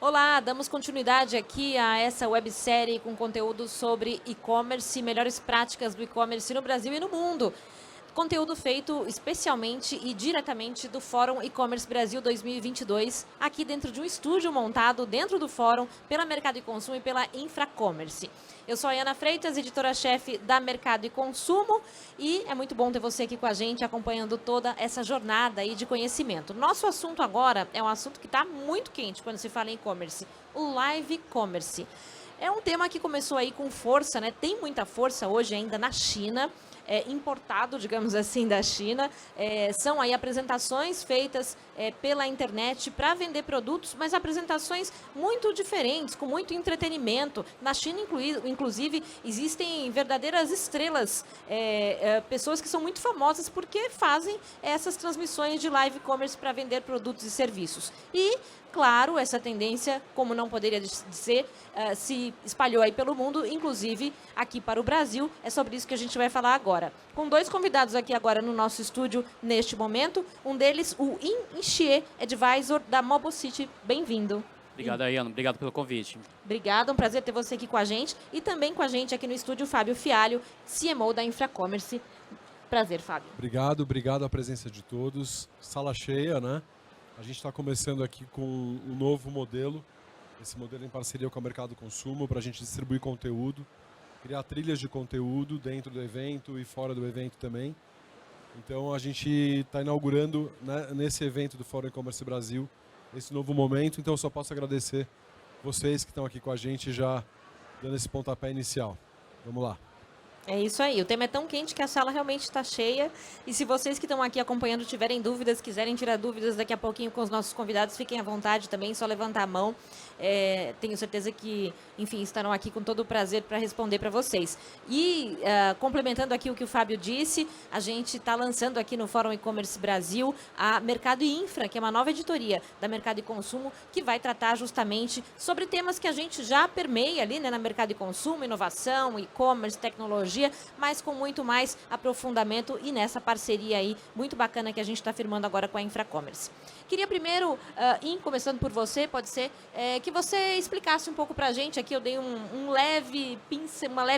Olá, damos continuidade aqui a essa websérie com conteúdo sobre e-commerce, melhores práticas do e-commerce no Brasil e no mundo. Conteúdo feito especialmente e diretamente do Fórum E-Commerce Brasil 2022, aqui dentro de um estúdio montado dentro do Fórum pela Mercado e Consumo e pela Infracommerce. Eu sou a Ana Freitas, editora-chefe da Mercado e Consumo, e é muito bom ter você aqui com a gente, acompanhando toda essa jornada aí de conhecimento. Nosso assunto agora é um assunto que está muito quente quando se fala em e-commerce, o live commerce. É um tema que começou aí com força, né? Tem muita força hoje ainda na China, importado, digamos assim, da China. São aí apresentações feitas pela internet para vender produtos, mas apresentações muito diferentes, com muito entretenimento. Na China, inclusive, existem verdadeiras estrelas, pessoas que são muito famosas porque fazem essas transmissões de live commerce para vender produtos e serviços. E claro, essa tendência, como não poderia ser, se espalhou aí pelo mundo, inclusive aqui para o Brasil. É sobre isso que a gente vai falar agora. Com dois convidados aqui agora no nosso estúdio neste momento. Um deles, o Yin Xie, advisor da Mobile City. Bem-vindo. Obrigado, Ayano. Obrigado pelo convite. Obrigada, um prazer ter você aqui com a gente. E também com a gente aqui no estúdio, Fábio Fialho, CMO da Infracommerce. Prazer, Fábio. Obrigado a presença de todos. Sala cheia, né? A gente está começando aqui com um novo modelo, esse modelo em parceria com o Mercado Consumo, para a gente distribuir conteúdo, criar trilhas de conteúdo dentro do evento e fora do evento também. Então a gente está inaugurando, né, nesse evento do Fórum E-Commerce Brasil esse novo momento, então eu só posso agradecer vocês que estão aqui com a gente já dando esse pontapé inicial. Vamos lá. É isso aí, o tema é tão quente que a sala realmente está cheia, e se vocês que estão aqui acompanhando tiverem dúvidas, quiserem tirar dúvidas daqui a pouquinho com os nossos convidados, fiquem à vontade também, só levantar a mão. Tenho certeza que, enfim, estarão aqui com todo o prazer para responder para vocês. E, complementando aqui o que o Fábio disse, a gente está lançando aqui no Fórum E-Commerce Brasil a Mercado e Infra, que é uma nova editoria da Mercado e Consumo, que vai tratar justamente sobre temas que a gente já permeia ali, né, na Mercado e Consumo, inovação, e-commerce, tecnologia, mas com muito mais aprofundamento e nessa parceria aí muito bacana que a gente está firmando agora com a Infracommerce. Queria primeiro, começando por você, pode ser, que você explicasse um pouco para a gente, aqui eu dei uma leve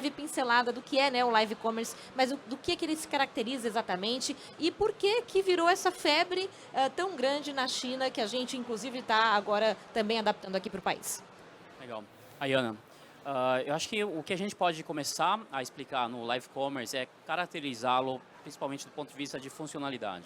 pincelada do que é, né, o live commerce, mas do que ele se caracteriza exatamente e por que virou essa febre tão grande na China que a gente inclusive está agora também adaptando aqui para o país. Legal. Ayana, eu acho que o que a gente pode começar a explicar no live commerce é caracterizá-lo principalmente do ponto de vista de funcionalidade.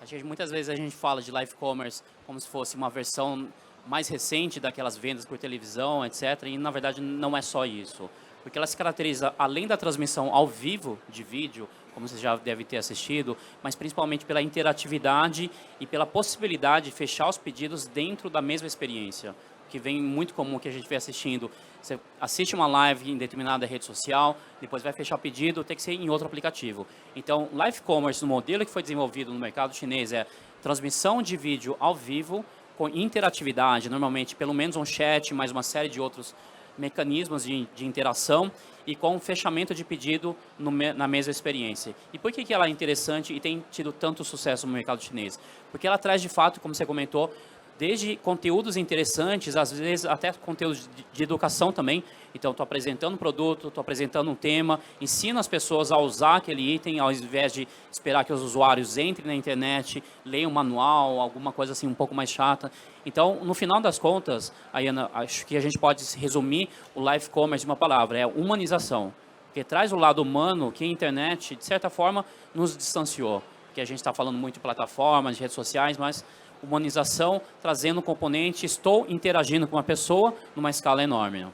Acho que muitas vezes a gente fala de live commerce como se fosse uma versão mais recente daquelas vendas por televisão, etc. E na verdade não é só isso. Porque ela se caracteriza, além da transmissão ao vivo de vídeo, como você já deve ter assistido, mas principalmente pela interatividade e pela possibilidade de fechar os pedidos dentro da mesma experiência. Que vem muito comum que a gente vem assistindo. Você assiste uma live em determinada rede social, depois vai fechar o pedido, tem que ser em outro aplicativo. Então, live commerce, no modelo que foi desenvolvido no mercado chinês, é transmissão de vídeo ao vivo, com interatividade, normalmente pelo menos um chat, mais uma série de outros mecanismos de interação e com fechamento de pedido na mesma experiência. E por que ela é interessante e tem tido tanto sucesso no mercado chinês? Porque ela traz, de fato, como você comentou, desde conteúdos interessantes, às vezes até conteúdos de educação também. Então, estou apresentando um produto, estou apresentando um tema, ensino as pessoas a usar aquele item, ao invés de esperar que os usuários entrem na internet, leiam um manual, alguma coisa assim um pouco mais chata. Então, no final das contas, Ayana, acho que a gente pode resumir o live commerce de uma palavra, é humanização. Porque traz o lado humano que a internet, de certa forma, nos distanciou. Porque a gente está falando muito de plataformas, de redes sociais, mas humanização trazendo um componente, estou interagindo com uma pessoa numa escala enorme.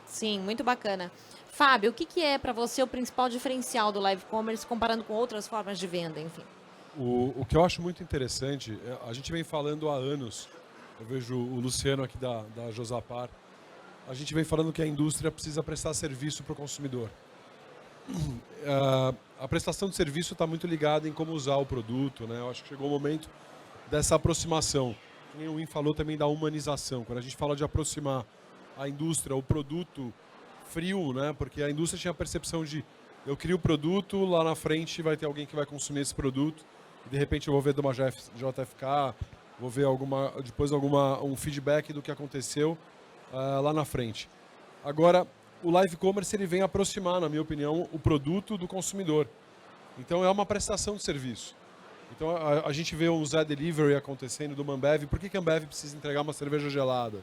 Sim, muito bacana. Fábio, o que é para você o principal diferencial do live commerce comparando com outras formas de venda, enfim? O que eu acho muito interessante, a gente vem falando há anos, eu vejo o Luciano aqui da Josapar, a gente vem falando que a indústria precisa prestar serviço para o consumidor. A prestação de serviço está muito ligada em como usar o produto, né? Eu acho que chegou o momento dessa aproximação. Como o Win falou também da humanização. Quando a gente fala de aproximar a indústria, o produto frio, né? Porque a indústria tinha a percepção de eu crio o produto, lá na frente vai ter alguém que vai consumir esse produto, e de repente eu vou ver de uma JFK, vou ver depois um feedback do que aconteceu lá na frente. Agora, o live commerce ele vem aproximar, na minha opinião, o produto do consumidor. Então é uma prestação de serviço. Então a gente vê um Zé Delivery acontecendo do Ambev. Por que a Ambev precisa entregar uma cerveja gelada?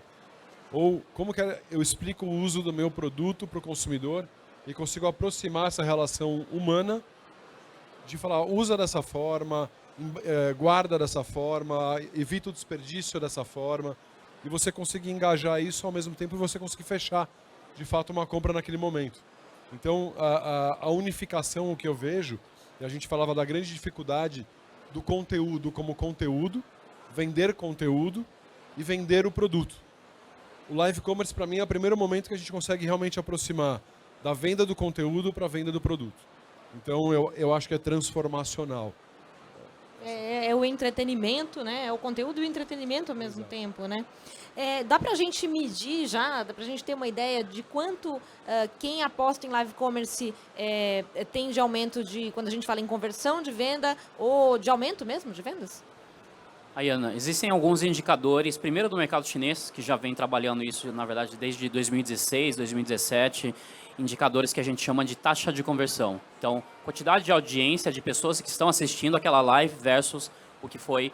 Ou como que eu explico o uso do meu produto para o consumidor e consigo aproximar essa relação humana de falar, usa dessa forma, guarda dessa forma, evita o desperdício dessa forma, e você conseguir engajar isso ao mesmo tempo e você conseguir fechar, de fato, uma compra naquele momento. Então, a unificação, o que eu vejo, e a gente falava da grande dificuldade do conteúdo como conteúdo, vender conteúdo e vender o produto. O live commerce, para mim, é o primeiro momento que a gente consegue realmente aproximar da venda do conteúdo para a venda do produto. Então, eu acho que é transformacional. É o entretenimento, né? É o conteúdo e o entretenimento ao mesmo tempo, né? Dá para a gente medir já, dá para a gente ter uma ideia de quanto quem aposta em live commerce tem de aumento quando a gente fala em conversão de venda ou de aumento mesmo de vendas? Ayana, existem alguns indicadores, primeiro do mercado chinês, que já vem trabalhando isso, na verdade, desde 2016, 2017, indicadores que a gente chama de taxa de conversão. Então, quantidade de audiência de pessoas que estão assistindo aquela live versus o que foi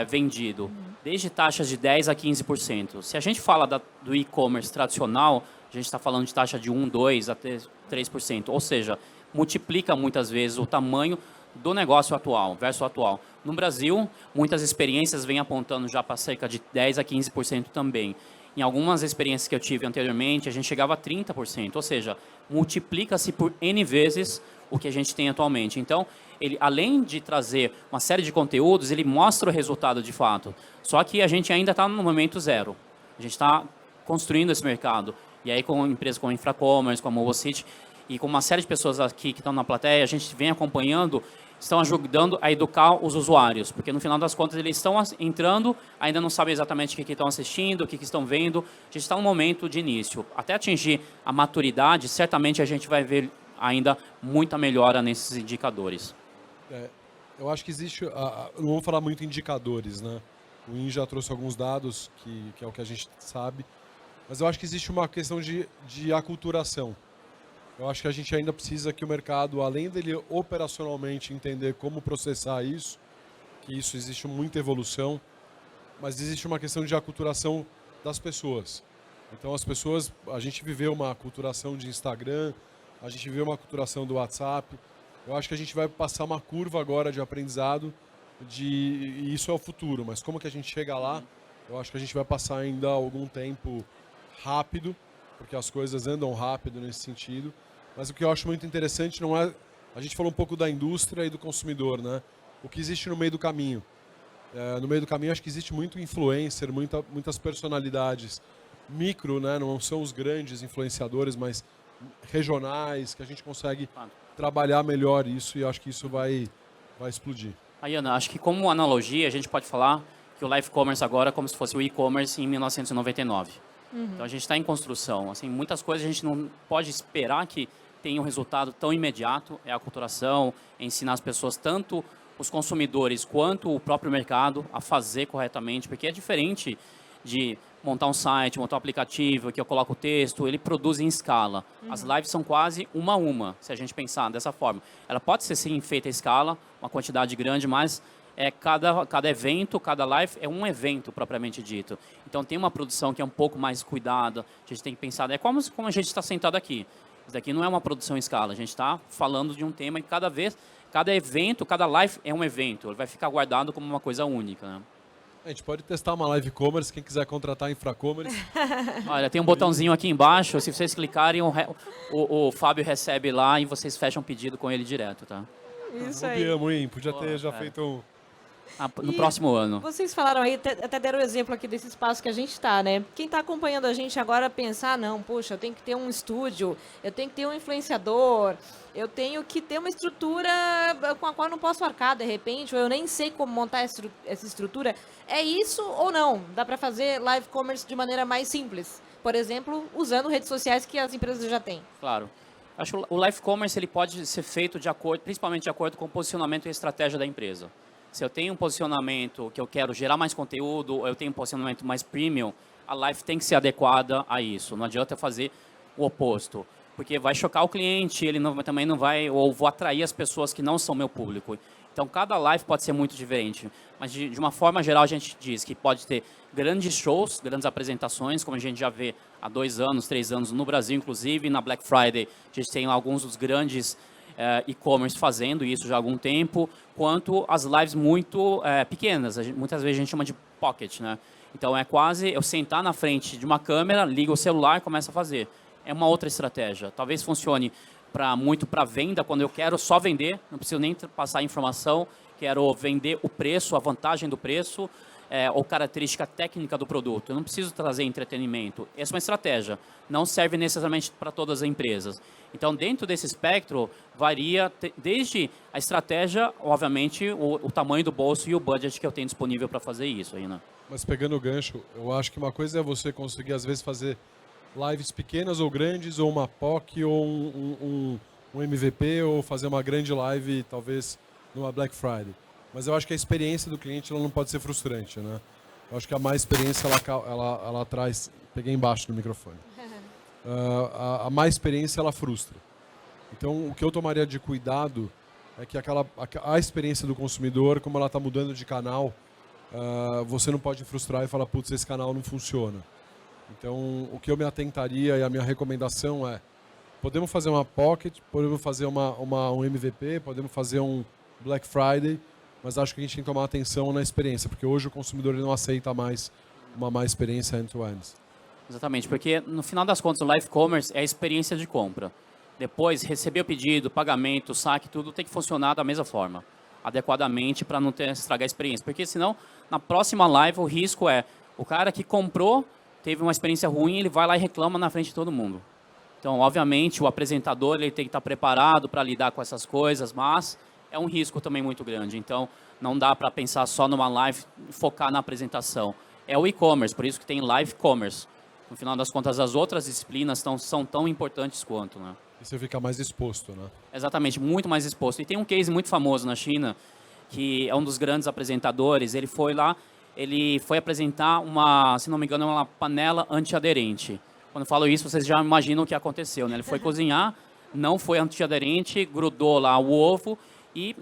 vendido. Desde taxas de 10% a 15%. Se a gente fala do e-commerce tradicional, a gente está falando de taxa de 1%, 2% até 3%. Ou seja, multiplica muitas vezes o tamanho do negócio atual, versus atual. No Brasil, muitas experiências vêm apontando já para cerca de 10% a 15% também. Em algumas experiências que eu tive anteriormente, a gente chegava a 30%, ou seja, multiplica-se por N vezes o que a gente tem atualmente. Então, ele, além de trazer uma série de conteúdos, ele mostra o resultado de fato. Só que a gente ainda está no momento zero. A gente está construindo esse mercado. E aí, com empresas como a Infracommerce, como a Mobocity, e com uma série de pessoas aqui que estão na plateia, a gente vem acompanhando, estão ajudando a educar os usuários, porque no final das contas eles estão entrando, ainda não sabem exatamente o que estão assistindo, o que estão vendo. A gente está no momento de início. Até atingir a maturidade, certamente a gente vai ver ainda muita melhora nesses indicadores. Eu acho que existe, não vamos falar muito em indicadores, né? O IN já trouxe alguns dados, que é o que a gente sabe, mas eu acho que existe uma questão de aculturação. Eu acho que a gente ainda precisa que o mercado, além dele operacionalmente entender como processar isso, que isso existe muita evolução, mas existe uma questão de aculturação das pessoas. Então as pessoas, a gente viveu uma aculturação de Instagram, a gente viveu uma aculturação do WhatsApp. Eu acho que a gente vai passar uma curva agora de aprendizado e isso é o futuro, mas como que a gente chega lá? Eu acho que a gente vai passar ainda algum tempo rápido, porque as coisas andam rápido nesse sentido. Mas o que eu acho muito interessante não é... A gente falou um pouco da indústria e do consumidor, né? O que existe no meio do caminho. No meio do caminho, acho que existe muito influencer, muitas personalidades micro, né? Não são os grandes influenciadores, mas regionais, que a gente consegue trabalhar melhor isso e acho que isso vai explodir. Ayana, acho que como analogia, a gente pode falar que o live commerce agora é como se fosse o e-commerce em 1999. Então a gente está em construção. Assim, muitas coisas a gente não pode esperar que tenha um resultado tão imediato. É a aculturação, é ensinar as pessoas, tanto os consumidores quanto o próprio mercado, a fazer corretamente, porque é diferente de montar um site, montar um aplicativo, que eu coloco o texto, ele produz em escala. As lives são quase uma a uma, se a gente pensar dessa forma. Ela pode ser sim feita em escala, uma quantidade grande, mas cada evento, cada live é um evento propriamente dito. Então tem uma produção que é um pouco mais cuidada, a gente tem que pensar, é como a gente está sentado aqui. Isso daqui não é uma produção em escala, a gente está falando de um tema e cada evento, cada live é um evento, ele vai ficar guardado como uma coisa única, né? A gente pode testar uma live commerce, quem quiser contratar Infracommerce. Olha, tem um botãozinho aqui embaixo, se vocês clicarem, o Fábio recebe lá e vocês fecham o pedido com ele direto, tá? Isso aí. Podia ter já feito um... No próximo ano. Vocês falaram aí, até deram o exemplo aqui desse espaço que a gente está, né? Quem está acompanhando a gente agora pensar, não, poxa, eu tenho que ter um estúdio, eu tenho que ter um influenciador, eu tenho que ter uma estrutura com a qual eu não posso arcar de repente, ou eu nem sei como montar essa estrutura. É isso ou não? Dá para fazer live commerce de maneira mais simples? Por exemplo, usando redes sociais que as empresas já têm. Claro. Acho que o live commerce ele pode ser feito de acordo, principalmente de acordo com o posicionamento e a estratégia da empresa. Se eu tenho um posicionamento que eu quero gerar mais conteúdo, ou eu tenho um posicionamento mais premium, a live tem que ser adequada a isso. Não adianta eu fazer o oposto, porque vai chocar o cliente, ele também não vai, ou vou atrair as pessoas que não são meu público. Então, cada live pode ser muito diferente, mas de uma forma geral a gente diz que pode ter grandes shows, grandes apresentações, como a gente já vê há 2 anos, 3 anos no Brasil, inclusive na Black Friday, a gente tem alguns dos grandes e-commerce fazendo isso já há algum tempo, quanto as lives muito pequenas, muitas vezes a gente chama de pocket, né? Então, é quase eu sentar na frente de uma câmera, liga o celular e começa a fazer. É uma outra estratégia. Talvez funcione muito para venda, quando eu quero só vender, não preciso nem passar informação, quero vender o preço, a vantagem do preço, ou característica técnica do produto. Eu não preciso trazer entretenimento. Essa é uma estratégia. Não serve necessariamente para todas as empresas. Então, dentro desse espectro, varia desde a estratégia, obviamente, o tamanho do bolso e o budget que eu tenho disponível para fazer isso aí, né? Mas pegando o gancho, eu acho que uma coisa é você conseguir, às vezes, fazer lives pequenas ou grandes, ou uma POC, ou um MVP, ou fazer uma grande live, talvez, numa Black Friday. Mas eu acho que a experiência do cliente ela não pode ser frustrante, né? Eu acho que a má experiência, ela traz... Peguei embaixo do microfone. A má experiência, ela frustra. Então, o que eu tomaria de cuidado é que a experiência do consumidor, como ela está mudando de canal, você não pode frustrar e falar, putz, esse canal não funciona. Então, o que eu me atentaria e a minha recomendação é, podemos fazer uma Pocket, podemos fazer um MVP, podemos fazer um Black Friday, mas acho que a gente tem que tomar atenção na experiência, porque hoje o consumidor ele não aceita mais uma má experiência end-to-end. Exatamente, porque no final das contas o live commerce é a experiência de compra. Depois, receber o pedido, pagamento, saque, tudo tem que funcionar da mesma forma, adequadamente, para não estragar a experiência. Porque senão, na próxima live, o risco é o cara que comprou, teve uma experiência ruim, ele vai lá e reclama na frente de todo mundo. Então, obviamente, o apresentador ele tem que estar preparado para lidar com essas coisas, mas é um risco também muito grande. Então, não dá para pensar só numa live e focar na apresentação. É o e-commerce, por isso que tem live commerce. No final das contas, as outras disciplinas são tão importantes quanto, né? E você fica mais exposto, né? Exatamente, muito mais exposto. E tem um case muito famoso na China, que é um dos grandes apresentadores, ele foi lá, ele foi apresentar se não me engano, uma panela antiaderente. Quando eu falo isso, vocês já imaginam o que aconteceu, né? Ele foi cozinhar, não foi antiaderente, grudou lá o ovo e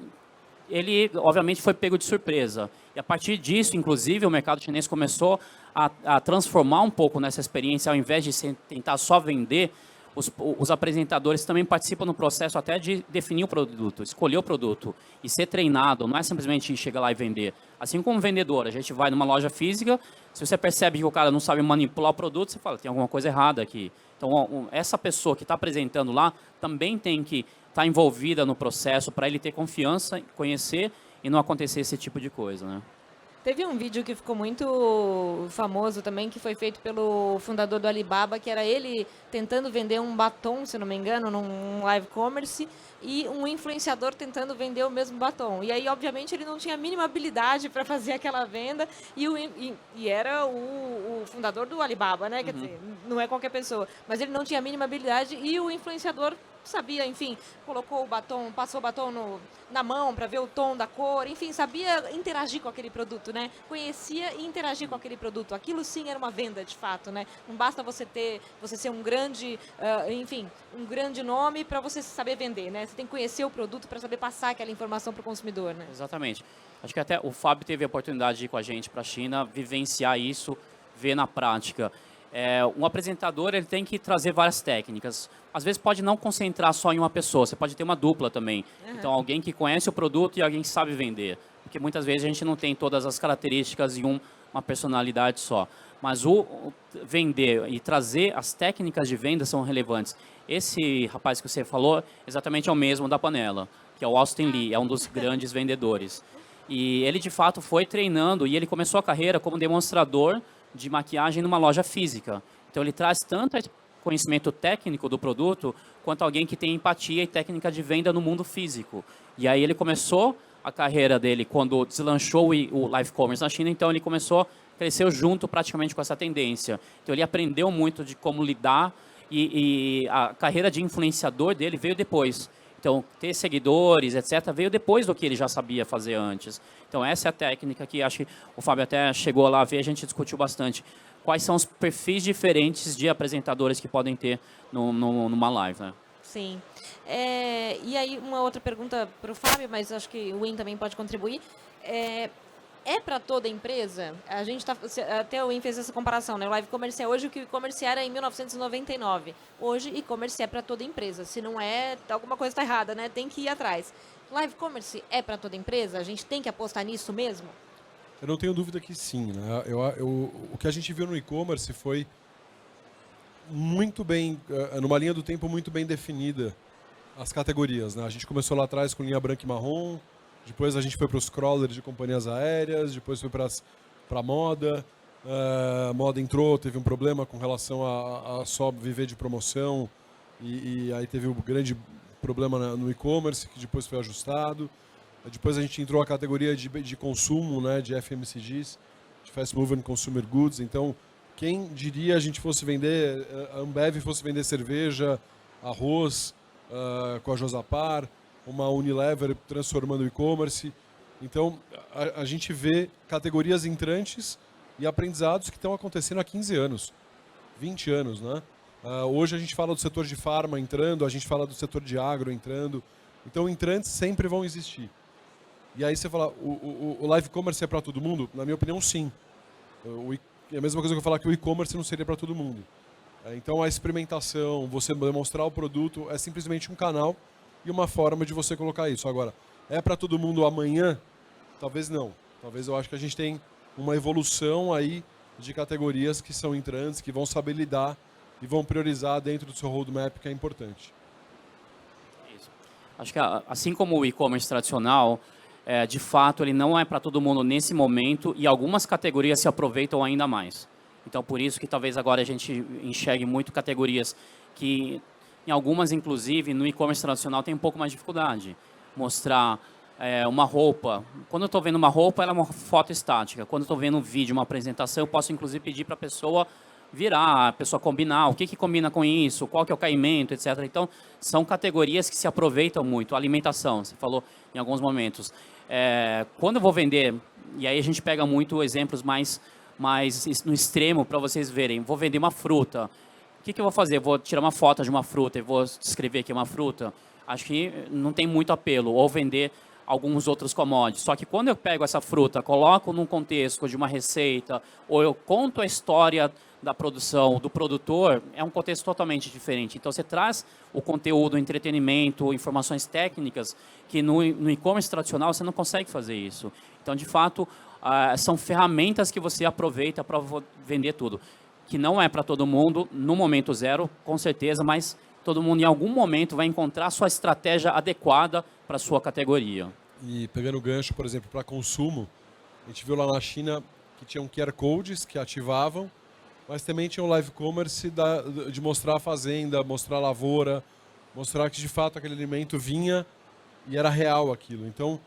ele, obviamente, foi pego de surpresa. E a partir disso, inclusive, o mercado chinês começou a transformar um pouco nessa experiência, ao invés de tentar só vender, os apresentadores também participam no processo até de definir o produto, escolher o produto e ser treinado, não é simplesmente chegar lá e vender. Assim como vendedor, a gente vai numa loja física, se você percebe que o cara não sabe manipular o produto, você fala, tem alguma coisa errada aqui. Então, essa pessoa que está apresentando lá também tem que estar envolvida no processo para ele ter confiança, conhecer e não acontecer esse tipo de coisa, né? Teve um vídeo que ficou muito famoso também, que foi feito pelo fundador do Alibaba, que era ele tentando vender um batom, se não me engano, num live commerce, e um influenciador tentando vender o mesmo batom. E aí, obviamente, ele não tinha a mínima habilidade para fazer aquela venda, e era o fundador do Alibaba, né? Quer dizer, não é qualquer pessoa, mas ele não tinha a mínima habilidade, e o influenciador sabia, enfim, colocou o batom, passou o batom na mão para ver o tom da cor, enfim, sabia interagir com aquele produto, né? Conhecia e interagir com aquele produto. Aquilo sim era uma venda, de fato, né? Não basta você ser um grande, enfim, um grande nome para você saber vender, né? Você tem que conhecer o produto para saber passar aquela informação para o consumidor, né? Exatamente. Acho que até o Fábio teve a oportunidade de ir com a gente para a China, vivenciar isso, ver na prática. Um apresentador ele tem que trazer várias técnicas. Às vezes pode não concentrar só em uma pessoa, você pode ter uma dupla também. Então alguém que conhece o produto e alguém que sabe vender. Porque muitas vezes a gente não tem todas as características em uma personalidade só. Mas o vender e trazer as técnicas de venda são relevantes. Esse rapaz que você falou exatamente é o mesmo da panela, que é o Austin Lee, é um dos grandes vendedores. E ele de fato foi treinando e ele começou a carreira como demonstrador de maquiagem numa loja física. Então ele traz tanto conhecimento técnico do produto, quanto alguém que tem empatia e técnica de venda no mundo físico. E aí ele começou a carreira dele quando deslanchou o live commerce na China, então ele cresceu junto praticamente com essa tendência. Então ele aprendeu muito de como lidar e a carreira de influenciador dele veio depois. Então, ter seguidores, etc., veio depois do que ele já sabia fazer antes. Então, essa é a técnica que acho que o Fábio até chegou lá a ver, a gente discutiu bastante. Quais são os perfis diferentes de apresentadores que podem ter numa live, né? Sim. E aí, uma outra pergunta para o Fábio, mas acho que o Win também pode contribuir. É para toda empresa? A gente até o Win fez essa comparação, né? O live commerce é hoje o que o e-commerce era em 1999. Hoje, e-commerce é para toda empresa. Se não é, alguma coisa está errada, né? Tem que ir atrás. Live commerce é para toda empresa? A gente tem que apostar nisso mesmo? Eu não tenho dúvida que sim, né? O que a gente viu no e-commerce foi muito bem, numa linha do tempo muito bem definida as categorias, né? A gente começou lá atrás com linha branca e marrom, depois a gente foi para os crawlers de companhias aéreas, depois foi para a moda. Moda entrou, teve um problema com relação a só viver de promoção e aí teve um grande problema no e-commerce que depois foi ajustado. Depois a gente entrou a categoria de consumo, né, de FMCGs, de Fast Moving Consumer Goods. Então, quem diria a gente fosse vender, a Ambev fosse vender cerveja, arroz com a Josapar, uma Unilever transformando o e-commerce. Então, a gente vê categorias entrantes e aprendizados que estão acontecendo há 15 anos, 20 anos, né? Hoje a gente fala do setor de farma entrando, a gente fala do setor de agro entrando. Então, entrantes sempre vão existir. E aí você fala, o live commerce é para todo mundo? Na minha opinião, sim. É a mesma coisa que eu falar que o e-commerce não seria para todo mundo. Então, a experimentação, você demonstrar o produto, é simplesmente um canal e uma forma de você colocar isso. Agora, é para todo mundo amanhã? Talvez não. Talvez eu acho que a gente tem uma evolução aí de categorias que são entrantes, que vão saber lidar e vão priorizar dentro do seu roadmap, que é importante. Isso. Acho que assim como o e-commerce tradicional, de fato, ele não é para todo mundo nesse momento e algumas categorias se aproveitam ainda mais. Então, por isso que talvez agora a gente enxergue muito categorias que, em algumas, inclusive, no e-commerce tradicional tem um pouco mais de dificuldade. Mostrar uma roupa. Quando eu estou vendo uma roupa, ela é uma foto estática. Quando eu estou vendo um vídeo, uma apresentação, eu posso, inclusive, pedir para a pessoa virar, a pessoa combinar, o que combina com isso, qual que é o caimento, etc. Então, são categorias que se aproveitam muito. Alimentação, você falou em alguns momentos. Quando eu vou vender, e aí a gente pega muito exemplos mais no extremo para vocês verem, vou vender uma fruta. O que eu vou fazer? Vou tirar uma foto de uma fruta e vou descrever que é uma fruta? Acho que não tem muito apelo. Ou vender alguns outros commodities. Só que quando eu pego essa fruta, coloco num contexto de uma receita, ou eu conto a história da produção, do produtor, é um contexto totalmente diferente. Então, você traz o conteúdo, o entretenimento, informações técnicas, que no e-commerce tradicional você não consegue fazer isso. Então, de fato, são ferramentas que você aproveita para vender tudo. Que não é para todo mundo, no momento zero, com certeza, mas todo mundo em algum momento vai encontrar a sua estratégia adequada para a sua categoria. E pegando o gancho, por exemplo, para consumo, a gente viu lá na China que tinham QR Codes que ativavam, mas também tinha o live commerce de mostrar a fazenda, mostrar a lavoura, mostrar que de fato aquele alimento vinha e era real aquilo. Então,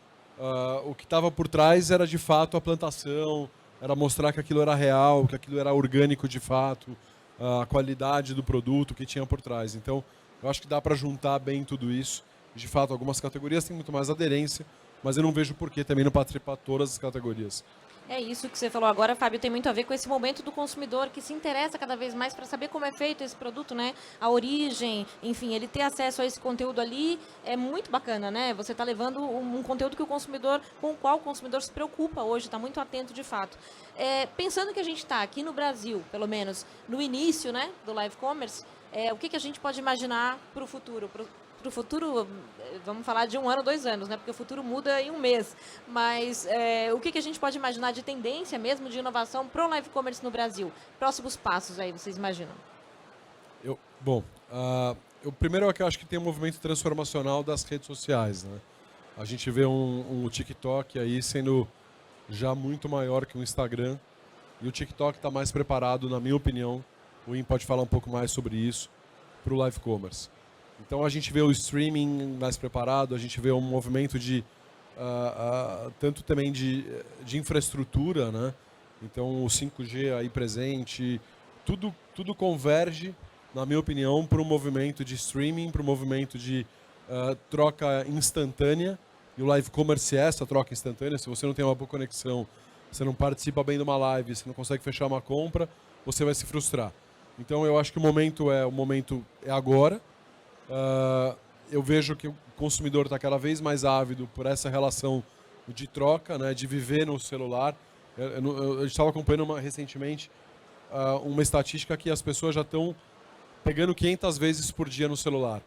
o que estava por trás era de fato a plantação, era mostrar que aquilo era real, que aquilo era orgânico de fato, a qualidade do produto que tinha por trás. Então, eu acho que dá para juntar bem tudo isso. De fato, algumas categorias têm muito mais aderência, mas eu não vejo por que também não participar todas as categorias. É isso que você falou agora, Fábio, tem muito a ver com esse momento do consumidor que se interessa cada vez mais para saber como é feito esse produto, né? A origem, enfim, ele ter acesso a esse conteúdo ali é muito bacana, né? Você está levando um conteúdo com o qual o consumidor se preocupa hoje, está muito atento de fato. Pensando que a gente está aqui no Brasil, pelo menos no início, né, do live commerce, o que a gente pode imaginar para o futuro? Para o futuro, vamos falar de 1 ano, 2 anos, né? Porque o futuro muda em um mês. Mas o que a gente pode imaginar de tendência mesmo, de inovação para o live commerce no Brasil? Próximos passos aí, vocês imaginam? Primeiro é que eu acho que tem um movimento transformacional das redes sociais, né? A gente vê um TikTok aí sendo já muito maior que o Instagram. E o TikTok está mais preparado, na minha opinião. O Win pode falar um pouco mais sobre isso, para o live commerce. Então a gente vê o streaming mais preparado, a gente vê um movimento tanto também de infraestrutura, né? Então o 5G aí presente, tudo converge, na minha opinião, para um movimento de streaming, para um movimento de troca instantânea, e o live commerce é essa troca instantânea. Se você não tem uma boa conexão, você não participa bem de uma live, você não consegue fechar uma compra, você vai se frustrar. Então eu acho que o momento é agora. Eu vejo que o consumidor está cada vez mais ávido por essa relação de troca, né, de viver no celular. Eu estava acompanhando recentemente uma estatística que as pessoas já estão pegando 500 vezes por dia no celular.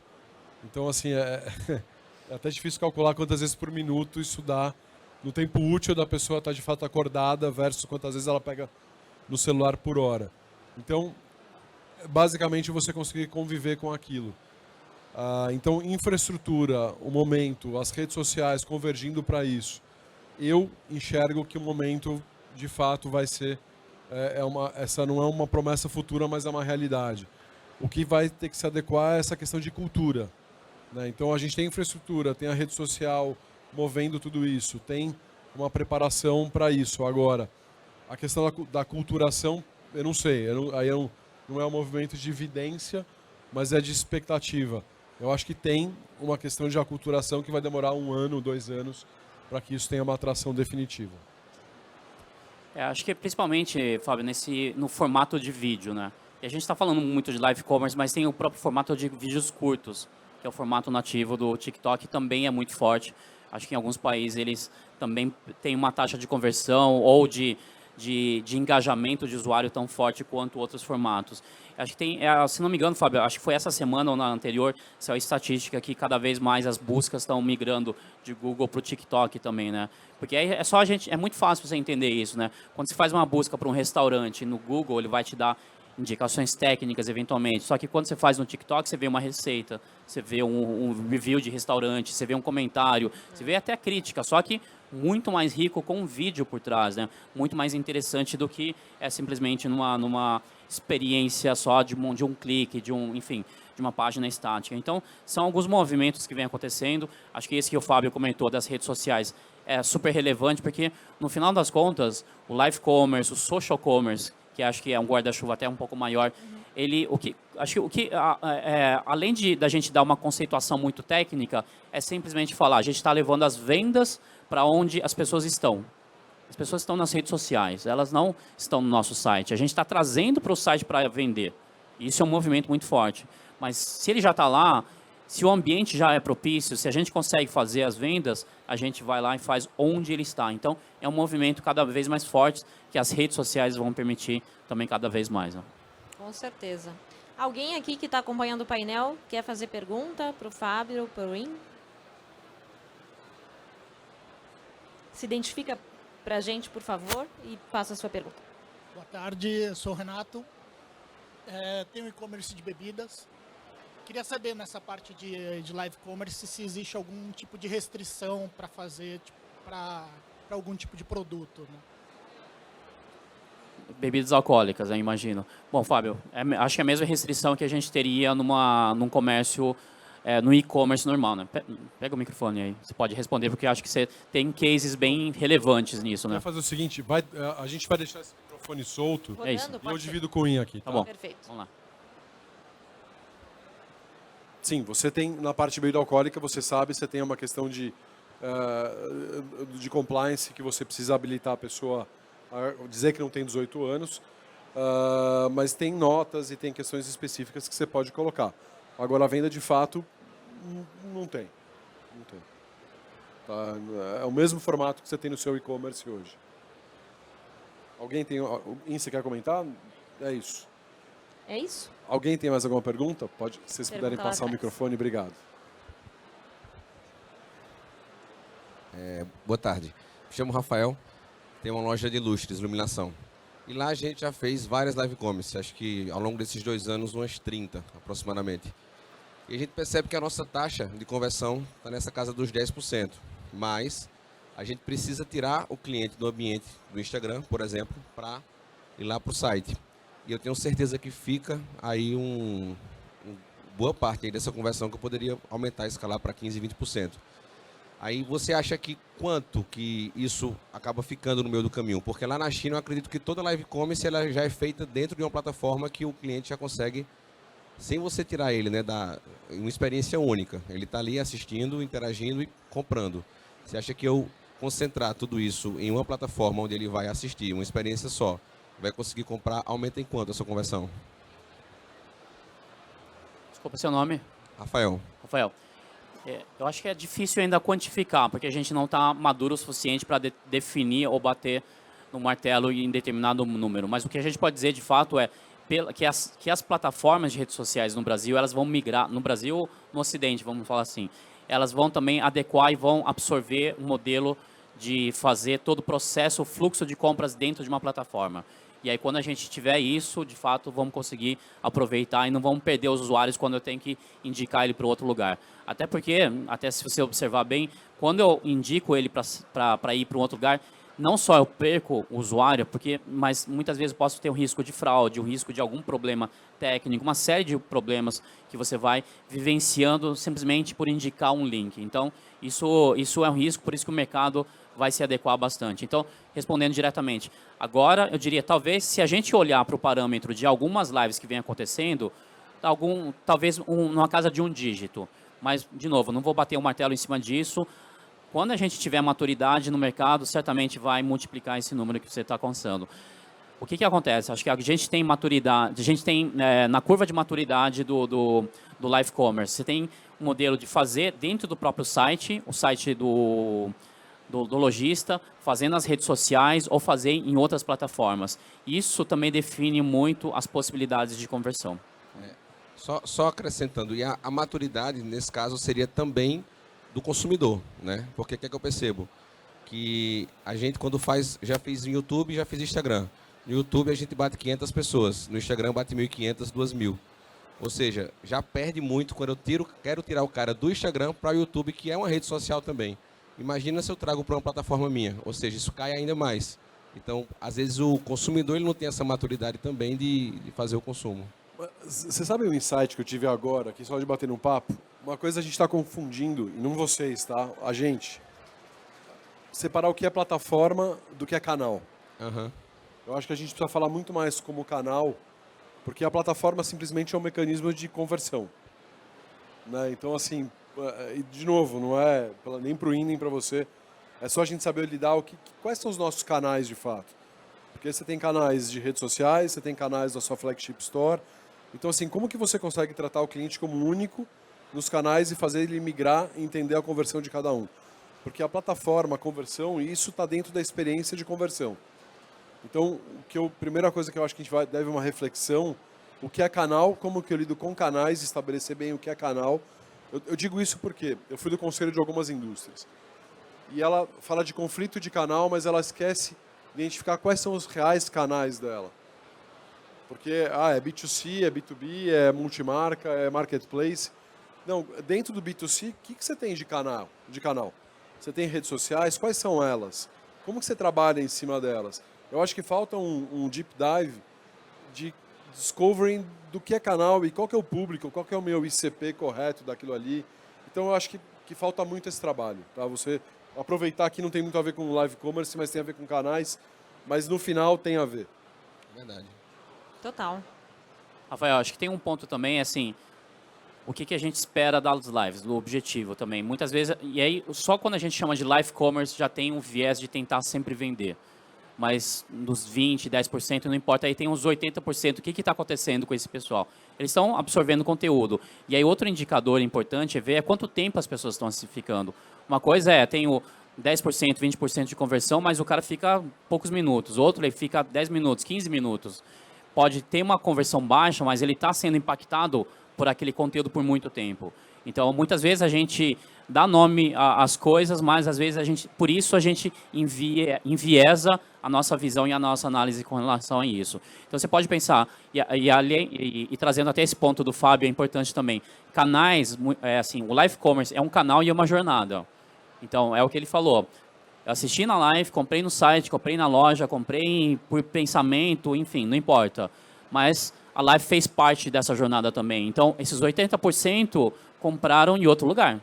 Então, assim, é até difícil calcular quantas vezes por minuto isso dá no tempo útil da pessoa estar de fato acordada versus quantas vezes ela pega no celular por hora. Então, basicamente, você conseguir conviver com aquilo. Então, infraestrutura, o momento, as redes sociais convergindo para isso. Eu enxergo que o momento, de fato, vai ser... essa não é uma promessa futura, mas é uma realidade. O que vai ter que se adequar é essa questão de cultura, né? Então, a gente tem infraestrutura, tem a rede social movendo tudo isso, tem uma preparação para isso. Agora, a questão da culturação, eu não sei. Não é um movimento de evidência, mas é de expectativa. Eu acho que tem uma questão de aculturação que vai demorar 1 ano, 2 anos, para que isso tenha uma atração definitiva. Acho que principalmente, Fábio, no formato de vídeo, né? E a gente está falando muito de live commerce, mas tem o próprio formato de vídeos curtos, que é o formato nativo do TikTok, também é muito forte. Acho que em alguns países eles também têm uma taxa de conversão ou de engajamento de usuário tão forte quanto outros formatos. Acho que tem, se não me engano, Fábio, acho que foi essa semana ou na anterior, saiu a estatística que cada vez mais as buscas estão migrando de Google para o TikTok também, né? Porque aí é muito fácil você entender isso, né? Quando você faz uma busca para um restaurante no Google, ele vai te dar indicações técnicas, eventualmente. Só que quando você faz no TikTok, você vê uma receita, você vê um review de restaurante, você vê um comentário, você vê até crítica, só que muito mais rico com um vídeo por trás, né? Muito mais interessante do que simplesmente numa experiência só de um clique, de uma página estática. Então, são alguns movimentos que vêm acontecendo. Acho que esse que o Fábio comentou das redes sociais é super relevante, porque, no final das contas, o live commerce, o social commerce, que acho que é um guarda-chuva até um pouco maior, além da gente dar uma conceituação muito técnica, é simplesmente falar, a gente está levando as vendas para onde as pessoas estão. As pessoas estão nas redes sociais, elas não estão no nosso site. A gente está trazendo para o site para vender. Isso é um movimento muito forte. Mas se ele já está lá, se o ambiente já é propício, se a gente consegue fazer as vendas, a gente vai lá e faz onde ele está. Então, é um movimento cada vez mais forte que as redes sociais vão permitir também cada vez mais, né? Com certeza. Alguém aqui que está acompanhando o painel quer fazer pergunta para o Fábio, para o Rin? Se identifica para a gente, por favor, e faça a sua pergunta. Boa tarde, eu sou o Renato. Tenho e-commerce de bebidas. Queria saber nessa parte de live commerce se existe algum tipo de restrição para fazer para algum tipo de produto, né? Bebidas alcoólicas, eu imagino. Bom, Fábio, acho que é a mesma restrição que a gente teria num comércio, no e-commerce normal, né? Pega o microfone aí, você pode responder, porque acho que você tem cases bem relevantes nisso, né? Vamos fazer o seguinte, a gente vai deixar esse microfone solto. Rodando, É isso. E eu divido com o In aqui. Tá bom. Perfeito. Vamos lá. Sim, você tem, na parte de bebida alcoólica, você sabe, você tem uma questão de compliance, que você precisa habilitar a pessoa a dizer que não tem 18 anos, mas tem notas e tem questões específicas que você pode colocar. Agora, a venda de fato, não tem. Não tem. Tá? É o mesmo formato que você tem no seu e-commerce hoje. Alguém tem... Você quer comentar? É isso. É isso? Alguém tem mais alguma pergunta? Pode, se vocês Pergunta puderem lá passar o atrás. microfone, obrigado. Boa tarde. Me chamo Rafael, tenho uma loja de lustres, iluminação. E lá a gente já fez várias live commerce, acho que ao longo desses 2 anos, umas 30 aproximadamente. E a gente percebe que a nossa taxa de conversão está nessa casa dos 10%. Mas a gente precisa tirar o cliente do ambiente do Instagram, por exemplo, para ir lá para o site. E eu tenho certeza que fica aí boa parte aí dessa conversão que eu poderia aumentar e escalar para 15%, 20%. Aí você acha que quanto que isso acaba ficando no meio do caminho? Porque lá na China eu acredito que toda live commerce ela já é feita dentro de uma plataforma que o cliente já consegue sem você tirar ele, né, uma experiência única. Ele está ali assistindo, interagindo e comprando. Você acha que eu concentrar tudo isso em uma plataforma onde ele vai assistir, uma experiência só, vai conseguir comprar, aumenta em quanto a sua conversão? Desculpa, seu nome? Rafael. Rafael. Eu acho que é difícil ainda quantificar, porque a gente não está maduro o suficiente para definir ou bater no martelo em determinado número. Mas o que a gente pode dizer, de fato, é que as plataformas de redes sociais no Brasil, elas vão migrar, no Brasil, no Ocidente, vamos falar assim, elas vão também adequar e vão absorver um modelo de fazer todo o processo, o fluxo de compras dentro de uma plataforma. E aí, quando a gente tiver isso, de fato, vamos conseguir aproveitar e não vamos perder os usuários quando eu tenho que indicar ele para outro lugar. Até porque, até se você observar bem, quando eu indico ele para ir para um outro lugar, não só eu perco o usuário, mas muitas vezes eu posso ter um risco de fraude, um risco de algum problema técnico, uma série de problemas que você vai vivenciando simplesmente por indicar um link. Então, isso é um risco, por isso que o mercado vai se adequar bastante. Então, respondendo diretamente, agora eu diria, talvez se a gente olhar para o parâmetro de algumas lives que vem acontecendo, talvez numa casa de um dígito. Mas, de novo, não vou bater o martelo em cima disso. Quando a gente tiver maturidade no mercado, certamente vai multiplicar esse número que você está alcançando. O que acontece? Acho que a gente tem maturidade, na curva de maturidade do live commerce, você tem um modelo de fazer dentro do próprio site, o site do lojista, fazer nas redes sociais ou fazer em outras plataformas. Isso também define muito as possibilidades de conversão. Só acrescentando, e a maturidade, nesse caso, seria também do consumidor, né? Porque o que é que eu percebo? Que a gente, quando já fiz no YouTube, já fiz Instagram. No YouTube a gente bate 500 pessoas, no Instagram bate 1.500, 2.000. Ou seja, já perde muito quando eu quero tirar o cara do Instagram para o YouTube, que é uma rede social também. Imagina se eu trago para uma plataforma minha, ou seja, isso cai ainda mais. Então, às vezes o consumidor ele não tem essa maturidade também de fazer o consumo. Você sabe o insight que eu tive agora, aqui só de bater num papo? Uma coisa a gente está confundindo, e não vocês, tá? A gente. Separar o que é plataforma do que é canal. Uhum. Eu acho que a gente precisa falar muito mais como canal, porque a plataforma simplesmente é um mecanismo de conversão. Né? Então, assim, de novo, não é nem para o IN, nem para você. É só a gente saber lidar quais são os nossos canais de fato. Porque você tem canais de redes sociais, você tem canais da sua flagship store. Então, assim, como que você consegue tratar o cliente como único nos canais e fazer ele migrar e entender a conversão de cada um? Porque a plataforma, a conversão, isso está dentro da experiência de conversão. Então, primeira coisa que eu acho que a gente deve uma reflexão, o que é canal, como que eu lido com canais, estabelecer bem o que é canal. Eu digo isso porque eu fui do conselho de algumas indústrias. E ela fala de conflito de canal, mas ela esquece de identificar quais são os reais canais dela. Porque é B2C, é B2B, é multimarca, é marketplace. Não, dentro do B2C, o que você tem de canal? Você tem redes sociais, quais são elas? Como que você trabalha em cima delas? Eu acho que falta um deep dive de discovering do que é canal e qual que é o público, qual que é o meu ICP correto daquilo ali. Então eu acho que falta muito esse trabalho. Tá? Você aproveitar que não tem muito a ver com live commerce, mas tem a ver com canais, mas no final tem a ver. Verdade. Total. Rafael, acho que tem um ponto também, assim, o que a gente espera das lives, do objetivo também. Muitas vezes, e aí só quando a gente chama de live commerce já tem um viés de tentar sempre vender. Mas dos 20%, 10%, não importa, aí tem uns 80%. O que está acontecendo com esse pessoal? Eles estão absorvendo conteúdo. E aí outro indicador importante é ver quanto tempo as pessoas estão ficando. Uma coisa tenho 10%, 20% de conversão, mas o cara fica poucos minutos. Outro, ele fica 10 minutos, 15 minutos. Pode ter uma conversão baixa, mas ele está sendo impactado por aquele conteúdo por muito tempo. Então, muitas vezes a gente dá nome às coisas, mas às vezes por isso a gente enviesa a nossa visão e a nossa análise com relação a isso. Então, você pode pensar, e trazendo até esse ponto do Fábio, é importante também, canais, assim, o live commerce é um canal e é uma jornada. Então, é o que ele falou. Eu assisti na live, comprei no site, comprei na loja, comprei por pensamento, enfim, não importa. Mas a live fez parte dessa jornada também. Então, esses 80% compraram em outro lugar.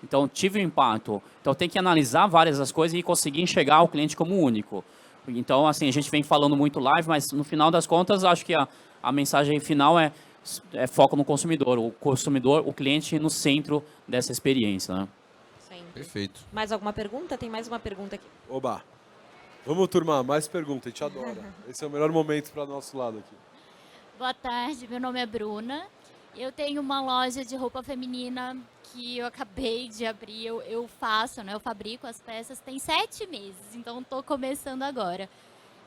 Então, tive um impacto. Então, tem que analisar várias das coisas e conseguir enxergar o cliente como único. Então, assim, a gente vem falando muito live, mas no final das contas, acho que a mensagem final é foco no consumidor, o cliente no centro dessa experiência, né? Sempre. Perfeito. Mais alguma pergunta? Tem mais uma pergunta aqui. Oba! Vamos, turma, mais perguntas, a gente adora. Esse é o melhor momento para nosso lado aqui. Boa tarde, meu nome é Bruna. Eu tenho uma loja de roupa feminina que eu acabei de abrir. Eu faço, né? Eu fabrico as peças tem 7 meses, então estou começando agora.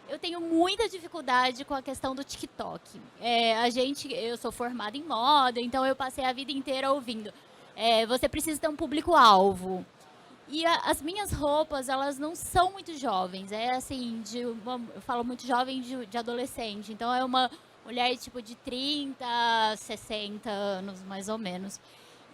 Eu tenho muita dificuldade com a questão do TikTok. Eu sou formada em moda, então eu passei a vida inteira ouvindo. Você precisa ter um público-alvo. E as minhas roupas, elas não são muito jovens. É assim, eu falo muito jovem de adolescente. Então é uma mulher tipo de 30, 60 anos, mais ou menos.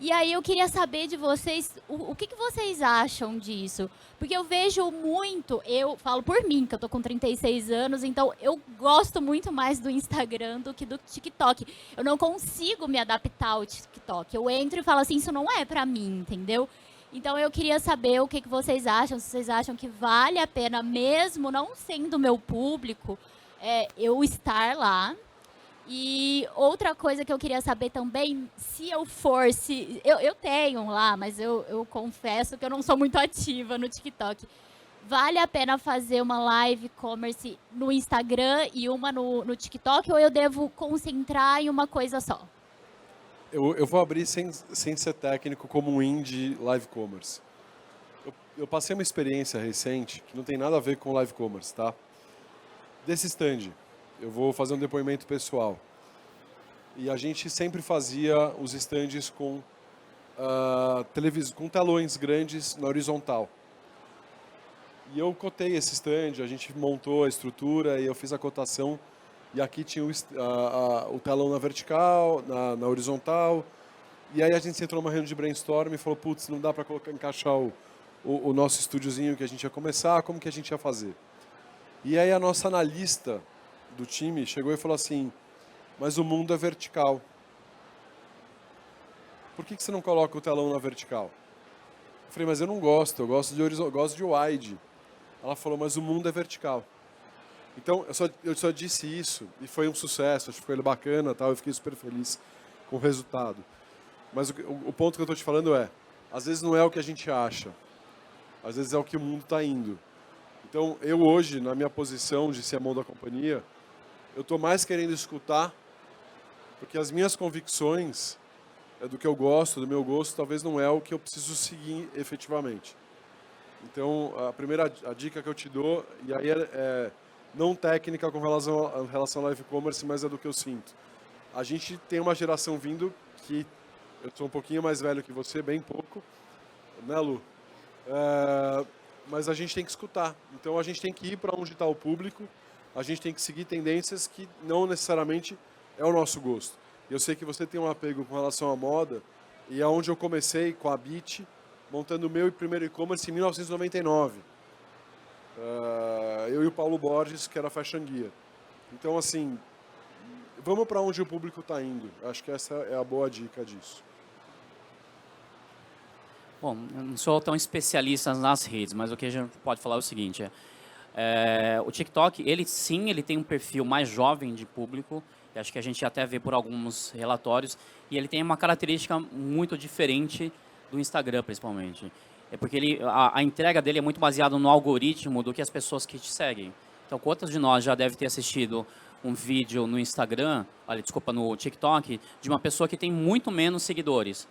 E aí eu queria saber de vocês, o que vocês acham disso? Porque eu vejo muito, eu falo por mim, que eu tô com 36 anos, então eu gosto muito mais do Instagram do que do TikTok. Eu não consigo me adaptar ao TikTok. Eu entro e falo assim, isso não é pra mim, entendeu? Então eu queria saber o que vocês acham, se vocês acham que vale a pena, mesmo não sendo meu público, eu estar lá. E outra coisa que eu queria saber também, se eu eu tenho lá, mas eu confesso que eu não sou muito ativa no TikTok. Vale a pena fazer uma live commerce no Instagram e uma no TikTok, ou eu devo concentrar em uma coisa só? Eu vou abrir sem ser técnico como um indie live commerce. Eu passei uma experiência recente que não tem nada a ver com live commerce, tá? Desse stand. Eu vou fazer um depoimento pessoal. E a gente sempre fazia os stands com com telões grandes na horizontal. E eu cotei esse stand, a gente montou a estrutura e eu fiz a cotação. E aqui tinha o telão na vertical, na horizontal. E aí a gente entrou numa reunião de brainstorm e falou, putz, não dá para encaixar o nosso estúdiozinho que a gente ia começar, como que a gente ia fazer? E aí a nossa analista do time chegou e falou assim, mas o mundo é vertical. Por que você não coloca o telão na vertical? Eu falei, mas eu não gosto, eu gosto de wide. Ela falou, mas o mundo é vertical. Então, eu só disse isso e foi um sucesso, acho que foi bacana, tal, eu fiquei super feliz com o resultado. Mas o ponto que eu estou te falando às vezes não é o que a gente acha, às vezes é o que o mundo está indo. Então, eu hoje, na minha posição de ser a mão da companhia, eu estou mais querendo escutar, porque as minhas convicções, do que eu gosto, do meu gosto, talvez não é o que eu preciso seguir efetivamente. Então, a dica que eu te dou, e aí não técnica com relação ao live commerce, mas é do que eu sinto. A gente tem uma geração vindo que eu sou um pouquinho mais velho que você, bem pouco, né, Lu? Mas a gente tem que escutar. Então a gente tem que ir para onde está o público, a gente tem que seguir tendências que não necessariamente é o nosso gosto. Eu sei que você tem um apego com relação à moda, e é onde eu comecei com a Beat, montando o meu primeiro e-commerce em 1999. Eu e o Paulo Borges, que era Fashion Guia. Então, assim, vamos para onde o público está indo. Acho que essa é a boa dica disso. Bom, eu não sou tão especialista nas redes, mas o que a gente pode falar é o seguinte, o TikTok, ele tem um perfil mais jovem de público, e acho que a gente até vê por alguns relatórios, e ele tem uma característica muito diferente do Instagram, principalmente. É porque a entrega dele é muito baseada no algoritmo do que as pessoas que te seguem. Então, quantos de nós já deve ter assistido um vídeo no Instagram, no TikTok, de uma pessoa que tem muito menos seguidores?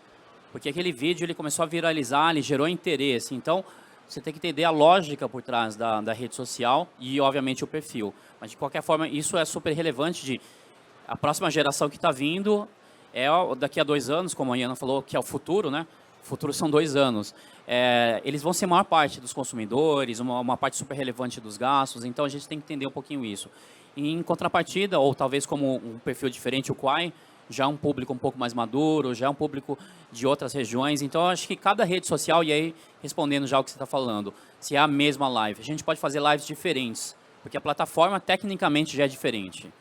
Porque aquele vídeo ele começou a viralizar, ele gerou interesse. Então, você tem que entender a lógica por trás da rede social e, obviamente, o perfil. Mas, de qualquer forma, isso é super relevante. A próxima geração que está vindo daqui a 2 anos, como a Iana falou, que é o futuro, né? O futuro são 2 anos. Eles vão ser a maior parte dos consumidores, uma parte super relevante dos gastos. Então, a gente tem que entender um pouquinho isso. Em contrapartida, ou talvez como um perfil diferente, o Quai, já é um público um pouco mais maduro, já é um público de outras regiões. Então, acho que cada rede social, e aí respondendo já o que você está falando, se é a mesma live, a gente pode fazer lives diferentes, porque a plataforma tecnicamente já é diferente.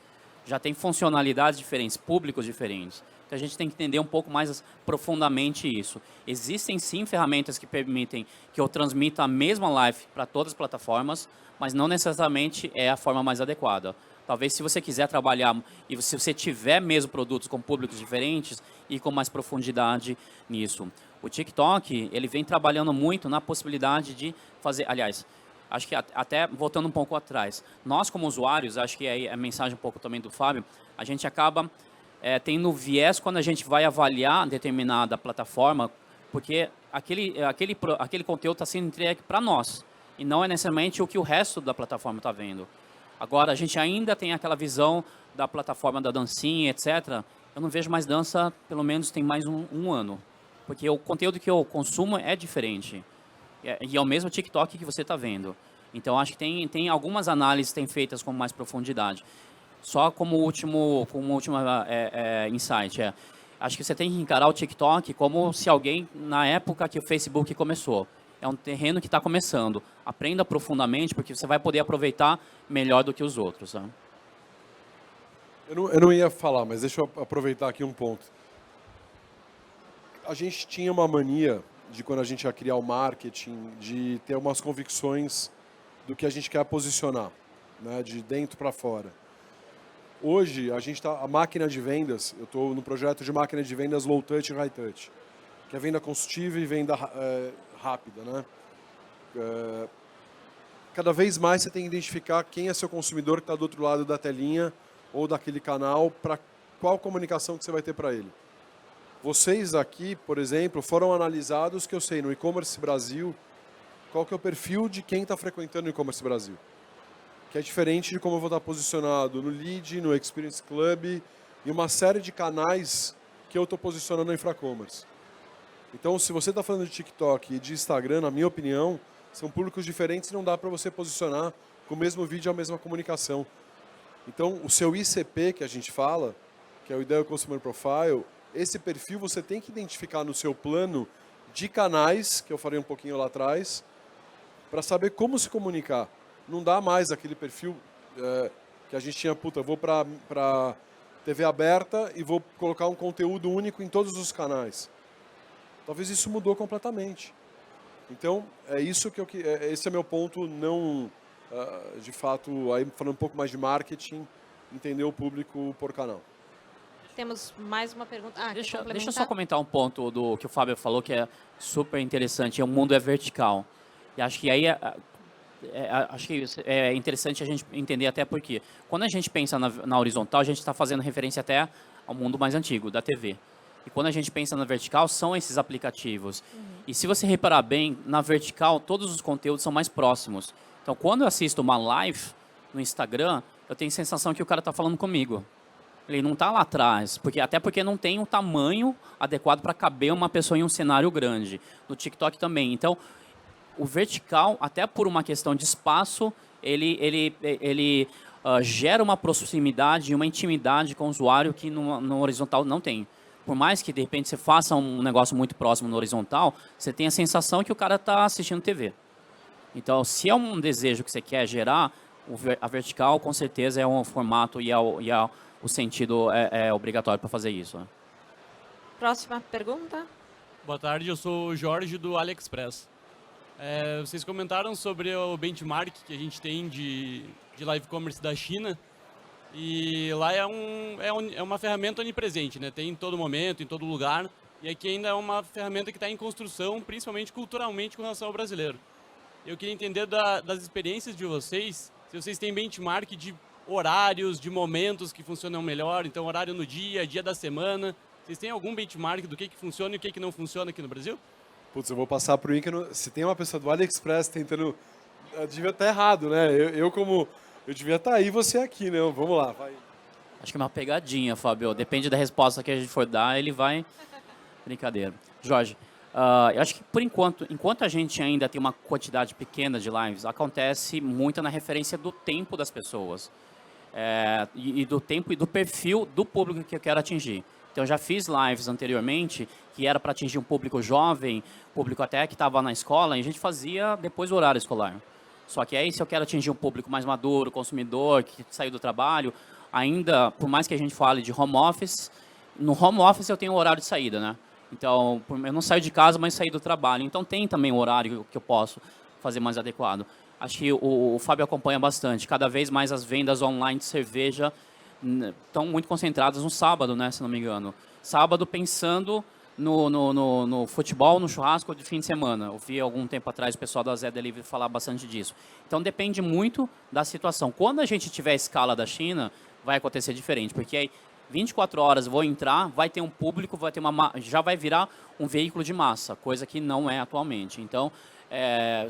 Já tem funcionalidades diferentes, públicos diferentes. Então, a gente tem que entender um pouco mais profundamente isso. Existem, sim, ferramentas que permitem que eu transmita a mesma live para todas as plataformas, mas não necessariamente é a forma mais adequada. Talvez se você quiser trabalhar e se você tiver mesmo produtos com públicos diferentes e com mais profundidade nisso. O TikTok, ele vem trabalhando muito na possibilidade de fazer, aliás, acho que até voltando um pouco atrás, nós como usuários, acho que aí a mensagem um pouco também do Fábio, a gente acaba tendo viés quando a gente vai avaliar determinada plataforma, porque aquele conteúdo está sendo entregue para nós, e não é necessariamente o que o resto da plataforma está vendo. Agora, a gente ainda tem aquela visão da plataforma da dancinha, etc. Eu não vejo mais dança, pelo menos tem mais um ano. Porque o conteúdo que eu consumo é diferente. E é o mesmo TikTok que você está vendo. Então, acho que tem algumas análises que têm feitas com mais profundidade. Só como último insight, acho que você tem que encarar o TikTok como se alguém, na época que o Facebook começou. É um terreno que está começando. Aprenda profundamente, porque você vai poder aproveitar melhor do que os outros. Né? Eu não ia falar, mas deixa eu aproveitar aqui um ponto. A gente tinha uma mania de, quando a gente ia criar o marketing, de ter umas convicções do que a gente quer posicionar, né, de dentro para fora. Hoje, a máquina de vendas, eu estou no projeto de máquina de vendas low touch e high touch, que é venda consultiva e venda rápida, né? Cada vez mais você tem que identificar quem é seu consumidor que está do outro lado da telinha ou daquele canal, para qual comunicação que você vai ter para ele. Vocês aqui, por exemplo, foram analisados, que eu sei, no e-commerce Brasil, qual que é o perfil de quem está frequentando o e-commerce Brasil. Que é diferente de como eu vou estar posicionado no Lead, no Experience Club e uma série de canais que eu estou posicionando no Infracommerce. Então, se você está falando de TikTok e de Instagram, na minha opinião, são públicos diferentes e não dá para você posicionar com o mesmo vídeo e a mesma comunicação. Então, o seu ICP, que a gente fala, que é o Ideal Customer Profile, esse perfil você tem que identificar no seu plano de canais, que eu falei um pouquinho lá atrás, para saber como se comunicar. Não dá mais aquele perfil que a gente tinha, vou para TV aberta e vou colocar um conteúdo único em todos os canais. Talvez isso mudou completamente. Então, esse é meu ponto, não, de fato, aí falando um pouco mais de marketing, entender o público por canal. Temos mais uma pergunta. Deixa eu só comentar um ponto do que o Fábio falou, que é super interessante. O mundo é vertical. E acho que aí acho que é interessante a gente entender até porque quando a gente pensa na horizontal, a gente está fazendo referência até ao mundo mais antigo, da TV. E quando a gente pensa na vertical, são esses aplicativos. E se você reparar bem, na vertical, todos os conteúdos são mais próximos. Então, quando eu assisto uma live no Instagram, eu tenho a sensação que o cara está falando comigo. Ele não está lá atrás, até porque não tem um tamanho adequado para caber uma pessoa em um cenário grande. No TikTok também. Então, o vertical, até por uma questão de espaço, ele gera uma proximidade e uma intimidade com o usuário que no horizontal não tem. Por mais que, de repente, você faça um negócio muito próximo no horizontal, você tem a sensação que o cara está assistindo TV. Então, se é um desejo que você quer gerar, a vertical, com certeza, é um formato e o sentido é obrigatório para fazer isso. Né? Próxima pergunta. Boa tarde, eu sou o Jorge do AliExpress. Vocês comentaram sobre o benchmark que a gente tem de live commerce da China. E lá é uma ferramenta onipresente, né? Tem em todo momento, em todo lugar. E aqui ainda é uma ferramenta que está em construção, principalmente culturalmente, com relação ao brasileiro. Eu queria entender das experiências de vocês, se vocês têm benchmark de horários, de momentos que funcionam melhor. Então, horário no dia da semana. Vocês têm algum benchmark do que funciona e o que não funciona aqui no Brasil? Putz, eu vou passar para o Ícaro. Se tem uma pessoa do AliExpress tentando... devia estar errado, né? Eu devia estar aí, você aqui, né? Vamos lá, vai. Acho que é uma pegadinha, Fábio. Depende da resposta que a gente for dar, ele vai... Brincadeira. Jorge, eu acho que, por enquanto a gente ainda tem uma quantidade pequena de lives, acontece muito na referência do tempo das pessoas. E do tempo e do perfil do público que eu quero atingir. Então, eu já fiz lives anteriormente que era para atingir um público jovem, público até que estava na escola, e a gente fazia depois do horário escolar. Só que aí, se eu quero atingir um público mais maduro, consumidor, que saiu do trabalho, ainda, por mais que a gente fale de home office, no home office eu tenho um horário de saída, né? Então, eu não saio de casa, mas saio do trabalho. Então, tem também um horário que eu posso fazer mais adequado. Acho que o Fábio acompanha bastante. Cada vez mais as vendas online de cerveja estão muito concentradas no sábado, né, se não me engano. Sábado pensando no futebol, no churrasco de fim de semana. Eu vi algum tempo atrás o pessoal da Zé Delivery falar bastante disso. Então depende muito da situação. Quando a gente tiver a escala da China, vai acontecer diferente, porque aí 24 horas vou entrar, vai ter um público, já vai virar um veículo de massa, coisa que não é atualmente. Então,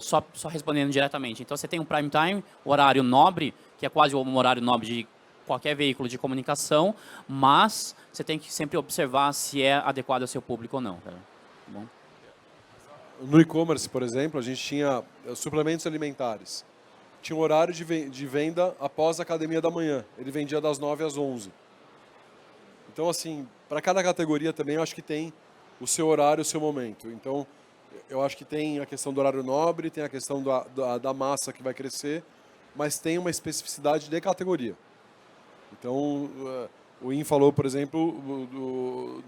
só respondendo diretamente. Então, você tem um prime time, horário nobre, que é quase o horário nobre de qualquer veículo de comunicação, mas você tem que sempre observar se é adequado ao seu público ou não. Tá bom? No e-commerce, por exemplo, a gente tinha suplementos alimentares. Tinha um horário de venda após a academia da manhã. Ele vendia das 9 às 11. Então, assim, para cada categoria também, eu acho que tem o seu horário, o seu momento. Então, eu acho que tem a questão do horário nobre, tem a questão da massa que vai crescer, mas tem uma especificidade de categoria. Então, o In falou, por exemplo,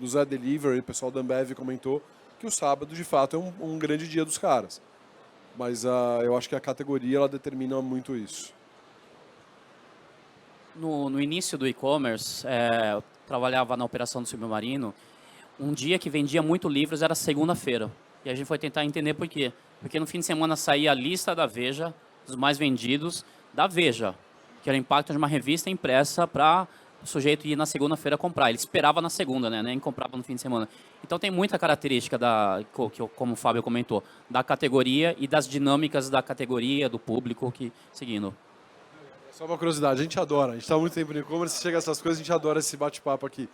do Zé Delivery, o pessoal da Ambev comentou que o sábado, de fato, é um grande dia dos caras. Mas eu acho que a categoria ela determina muito isso. No início do e-commerce, eu trabalhava na operação do Submarino. Um dia que vendia muito livros era segunda-feira. E a gente foi tentar entender por quê. Porque no fim de semana saía a lista da Veja, dos mais vendidos da Veja, que era o impacto de uma revista impressa para o sujeito ir na segunda-feira comprar. Ele esperava na segunda, né? Nem comprava no fim de semana. Então tem muita característica, como o Fábio comentou, da categoria e das dinâmicas da categoria, do público seguindo. Só uma curiosidade, a gente adora. A gente está há muito tempo no e-commerce, chega essas coisas, a gente adora esse bate-papo aqui.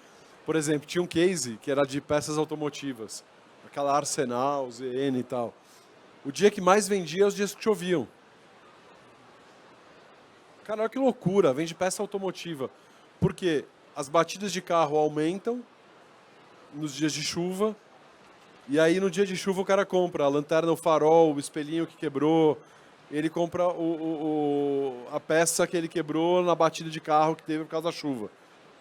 Por exemplo, tinha um case que era de peças automotivas. Aquela Arsenal, ZN e tal. O dia que mais vendia é os dias que choviam. Cara, olha que loucura, vende peça automotiva. Porque as batidas de carro aumentam nos dias de chuva. E aí no dia de chuva o cara compra a lanterna, o farol, o espelhinho que quebrou. Ele compra a peça que ele quebrou na batida de carro que teve por causa da chuva.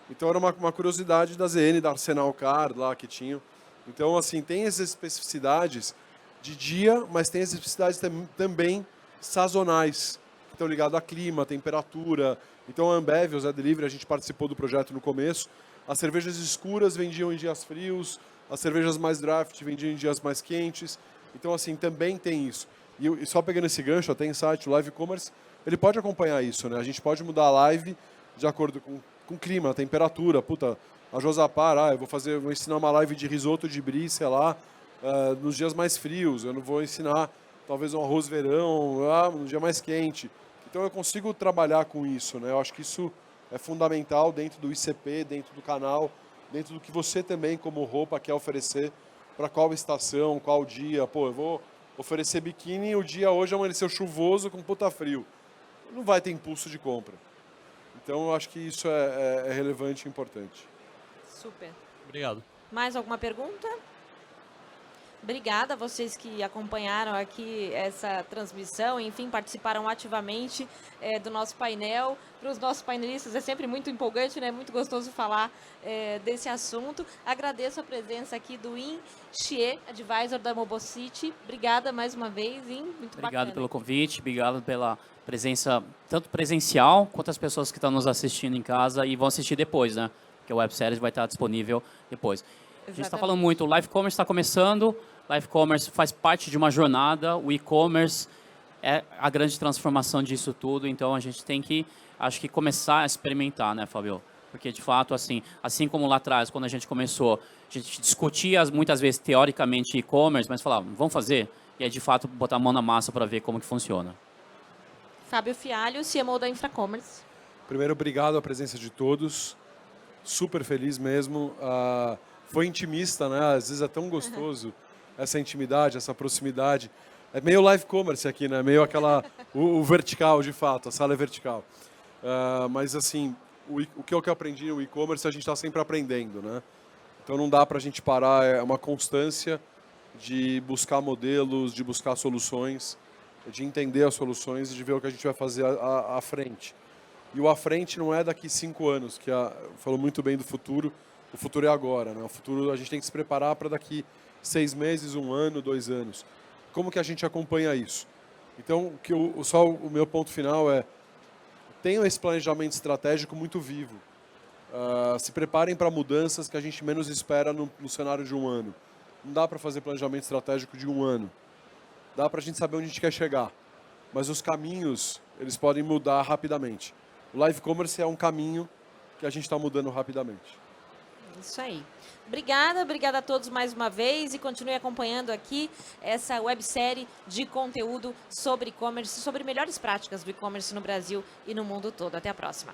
Então era uma curiosidade da ZN, da Arsenal Car lá que tinham. Então, assim, tem essas especificidades de dia, mas tem as especificidades também sazonais, que estão ligadas a clima, temperatura. Então, a Ambev, o Zé Delivery, a gente participou do projeto no começo. As cervejas escuras vendiam em dias frios, as cervejas mais draft vendiam em dias mais quentes. Então, assim, também tem isso. E só pegando esse gancho, até em site, o Live Commerce, ele pode acompanhar isso, né? A gente pode mudar a live de acordo com o clima, a temperatura. Puta, a Josapar, eu vou ensinar uma live de risoto de brie, sei lá, nos dias mais frios. Eu não vou ensinar, talvez, um arroz verão, no dia mais quente. Então, eu consigo trabalhar com isso, né? Eu acho que isso é fundamental dentro do ICP, dentro do canal, dentro do que você também, como roupa, quer oferecer para qual estação, qual dia. Pô, eu vou oferecer biquíni e o dia hoje amanheceu chuvoso com puta frio. Não vai ter impulso de compra. Então, eu acho que isso é relevante e importante. Super. Obrigado. Mais alguma pergunta? Obrigada a vocês que acompanharam aqui essa transmissão, enfim, participaram ativamente do nosso painel. Para os nossos painelistas é sempre muito empolgante, né? Muito gostoso falar desse assunto. Agradeço a presença aqui do In Xie, advisor da Mobocity. Obrigada mais uma vez, In. Muito Obrigado bacana. pelo convite, obrigado pela presença, tanto presencial, quanto as pessoas que estão nos assistindo em casa e vão assistir depois, né? Porque o websérie vai estar disponível depois. A gente está falando muito, o Live Commerce está começando, Live Commerce faz parte de uma jornada, o e-commerce é a grande transformação disso tudo, então a gente tem que, acho que, começar a experimentar, né, Fábio? Porque, de fato, assim como lá atrás, quando a gente começou, a gente discutia muitas vezes, teoricamente, e-commerce, mas falava, vamos fazer? E aí, de fato, botar a mão na massa para ver como que funciona. Fábio Fialho, CMO da Infracommerce. Primeiro, obrigado a presença de todos. Super feliz mesmo. Foi intimista, né? Às vezes é tão gostoso essa intimidade, essa proximidade. É meio live commerce aqui, né? Meio o vertical, de fato, a sala é vertical. Mas assim, o que eu aprendi no e-commerce, a gente está sempre aprendendo, né? Então não dá para a gente parar, é uma constância de buscar modelos, de buscar soluções, de entender as soluções e de ver o que a gente vai fazer à frente. E o à frente não é daqui 5 anos, que falou muito bem do futuro. O futuro é agora, né? O futuro a gente tem que se preparar para daqui 6 meses, 1 ano, 2 anos. Como que a gente acompanha isso? Então, só o meu ponto final é: tenham esse planejamento estratégico muito vivo. Se preparem para mudanças que a gente menos espera no cenário de um ano. Não dá para fazer planejamento estratégico de um ano. Dá para a gente saber onde a gente quer chegar. Mas os caminhos, eles podem mudar rapidamente. O live commerce é um caminho que a gente está mudando rapidamente. Isso aí. Obrigada a todos mais uma vez e continue acompanhando aqui essa websérie de conteúdo sobre e-commerce, sobre melhores práticas do e-commerce no Brasil e no mundo todo. Até a próxima.